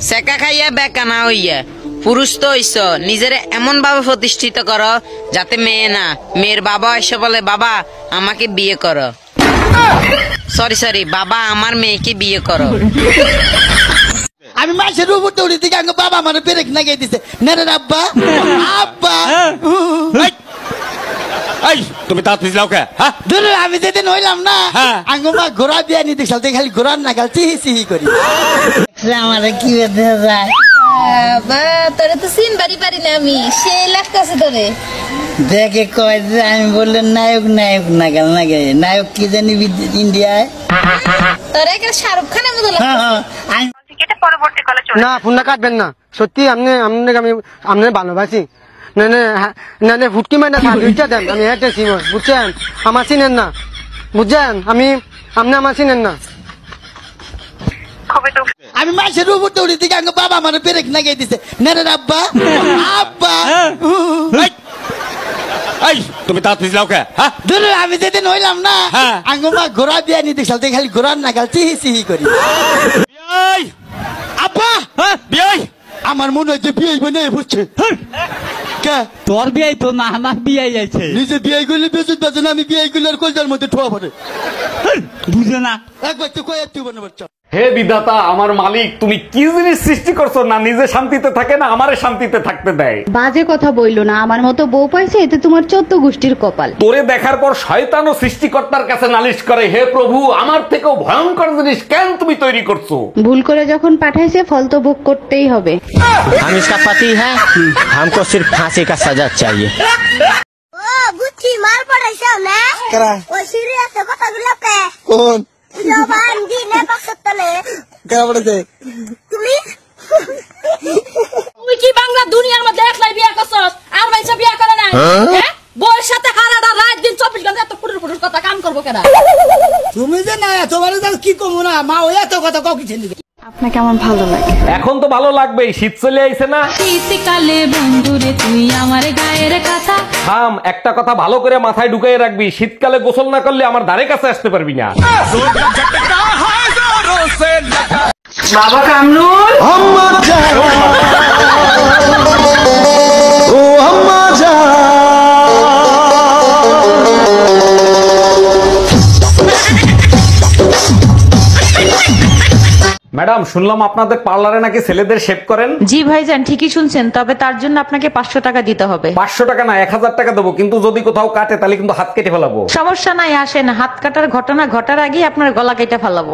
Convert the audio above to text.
সেকা খাইয়া বেকা না হইয়া পুরুষ তো হইছ, নিজের এমন ভাবে প্রতিষ্ঠিত করো যাতে মেয়ে না মেয়ের বাবা এসে বলে বাবা আমাকে বিয়ে করো, সরি বাবা আমার মেয়েকে বিয়ে করো। আমি মাসের উপর দৌড়ি দিকে বাবা আমার পেরেক না গিয়ে দিছে না রে আব্বা আব্বা তুমি তা পিছলাও কে? ধরো আমি যেদিন হইলাম না আঙ্গুমা ঘোড়া বিয়া নিতে দেখছাল খালি ঘোড়ার নাগাল চিহি চিহি করি আমার কি বেঁধে যায় তোরে তো সিন বাড়ি পারি না আমি সে লাগতেছে তোরে দেখে কয় যে আমি বললেন নায়ক নায়ক নাগাল নাগে নায়ক কি জানি ইন্ডিয়ায় তোরে একটা শাহরুখ খানের মতো না ফোনটা কাটবেন না, সত্যি আমি ভালোবাসি। না ফুটকি মানে সার্ভিসটা দেন, আমি হেঁটেছি বুঝছেন, আমার চিনেন না বুঝছেন, আপনি আমার চিনেন না। আমি মাসের উপর দৌড়ি দিকে বাবা আমার পেরেক না গিয়ে দিছে না রে আব্বা আব্বা তুমি তা পিছলাও কে? ধরো আমি যেদিন হইলাম না আঙ্গুমা ঘোড়া বিয়া নিতে দেখছাল খালি ঘোড়ার নাগাল চিহি চিহি করি আব্বা বিয়াই আমার মনে হয় যে বিয়ে বনে বুঝছে তোর বিয়ে তো না আমার বিয়ে আছে, নিজে বিয়ে করলে বেজুত বাজে না, আমি বিয়ে করলে আর কলজার মধ্যে ঠোয়া পড়ে বুঝে না একবার তো কয়ে তুই বনে বাচ্চা। হে বিধাতা, আমার মালিক তুমি কি জিনিস সৃষ্টি করছো, না নিজে শান্তিতে থাকে না আমারে শান্তিতে থাকতে দেয়। বাজে কথা বইলো না, আমার মতো বউ পাইছে এতে তোমার 14 গোষ্ঠীর কপাল। তোরে দেখার পর শয়তানও সৃষ্টিকর্তার কাছে নালিশ করে, হে প্রভু আমার থেকেও ভয়ঙ্কর জিনিস কেন তুমি তৈরি করছো। ভুল করে যখন পাঠাইছে ফল তো ভোগ করতেই হবে। हम इसका पति है, हमको सिर्फ फांसी का सजा चाहिए। ও বুঝছি মার পড়াইছো না ওই সিরিয়াস কথাগুলো কে কোন জবান দিনে পাকতলে কেন পড়েছে তুমি তুই কি বাংলা দুনিয়ার মধ্যে একলাই বিয়া করছস আর মাইসা বিয়া করে না হ্যাঁ বউয়ের সাথে হারাটা রাত দিন 24 ঘন্টা এত পুরুর কথা কাম করব কেডা তুমি যে না তোমার কি কমু না মা ওই এত কথা কাউ কি ছেলে আপনাকে আমার ভালো লাগে। এখন তো ভালো লাগবেই, শীত চলে আইছে না। শীতকালে বন্ধুরে তুই আমার গায়ের কথা থাম, একটা কথা ভালো করে মাথায় ঢুকাই রাখবি, শীতকালে গোসল না করলে আমার ধারে কাছে আসতে পারবি না। বাবা কামরুল ম্যাডাম শুনলাম আপনাদের পার্লারে নাকি ছেলেদের শেভ করেন। জি ভাইজান ঠিকই শুনছেন, তবে তার জন্য আপনাকে 500 টাকা দিতে হবে। 500 টাকা না 1000 টাকা দেবো, কিন্তু যদি কোথাও কাটে তাহলে কিন্তু হাত কেটে ফেলাবো। সমস্যা নাই, আসেন, হাত কাটার ঘটনা ঘটার আগে আপনার গলা কেটে ফেলাবো।